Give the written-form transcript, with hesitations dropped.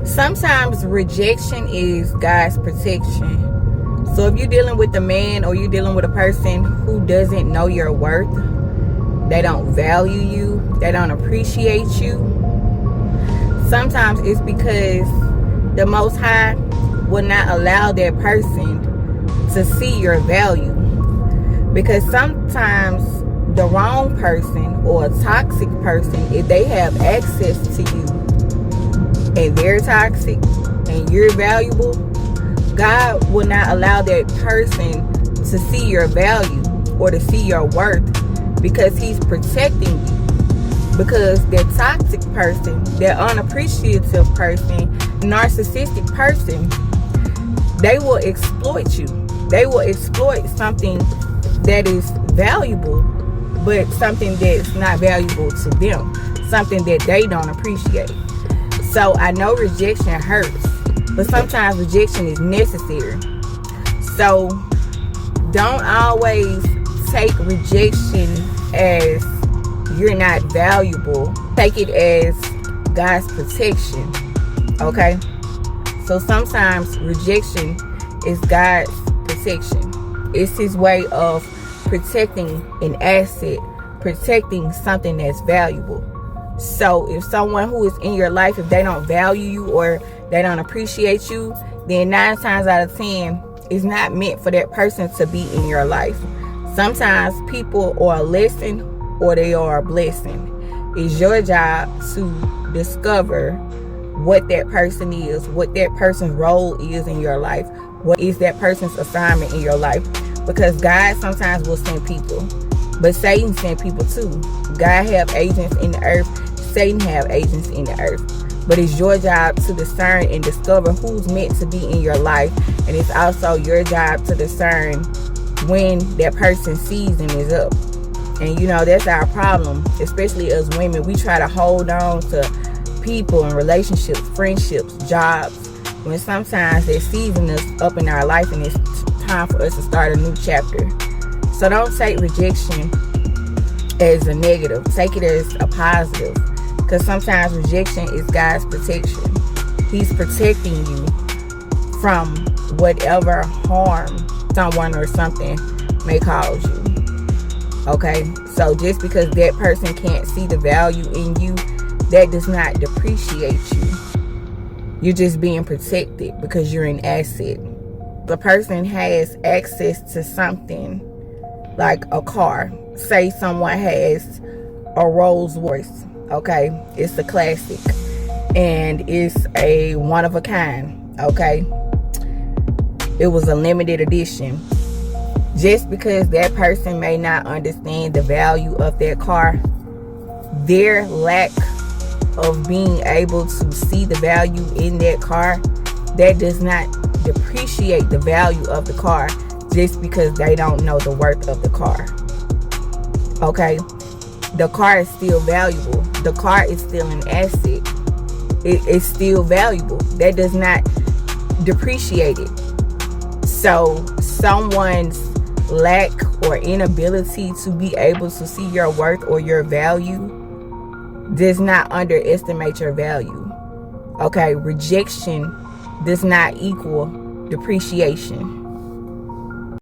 Sometimes rejection is God's protection. So if you're dealing with a man or you're dealing with a person who doesn't know your worth, they don't value you, they don't appreciate you, sometimes it's because the Most High will not allow that person to see your value. Because sometimes the wrong person or a toxic person, if they have access to you and they're toxic and you're valuable, God will not allow that person to see your value or to see your worth, because He's protecting you. Because that toxic person, that unappreciative person, narcissistic person, they will exploit you. They will exploit something that is valuable, but something that's not valuable to them, something that they don't appreciate. So I know rejection hurts, but sometimes rejection is necessary. So don't always take rejection as you're not valuable. Take it as God's protection. Okay? So sometimes rejection is God's protection. It's His way of protecting an asset, protecting something that's valuable. So if someone who is in your life, if they don't value you or they don't appreciate you, then 9 times out of 10, it's not meant for that person to be in your life. Sometimes people are a lesson or they are a blessing. It's your job to discover what that person is, what that person's role is in your life, what is that person's assignment in your life. Because God sometimes will send people, but Satan send people too. God have agents in the earth, Satan have agents in the earth. But it's your job to discern and discover who's meant to be in your life. And it's also your job to discern when that person's season is up. And you know, that's our problem, especially as women. We try to hold on to people and relationships, friendships, jobs, when sometimes that season is up in our life and it's time for us to start a new chapter. So don't take rejection as a negative. Take it as a positive. Because sometimes rejection is God's protection. He's protecting you from whatever harm someone or something may cause you. Okay? So just because that person can't see the value in you, that does not depreciate you. You're just being protected because you're an asset. The person has access to something like a car. Say someone has a Rolls Royce. Okay, it's a classic and it's a one of a kind. Okay, it was a limited edition. Just because that person may not understand the value of that car, their lack of being able to see the value in that car, that does not depreciate the value of the car just because they don't know the worth of the car. Okay, the car is still valuable. The car is still an asset. It's still valuable. That does not depreciate it. So someone's lack or inability to be able to see your worth or your value does not underestimate your value. Okay, rejection does not equal depreciation.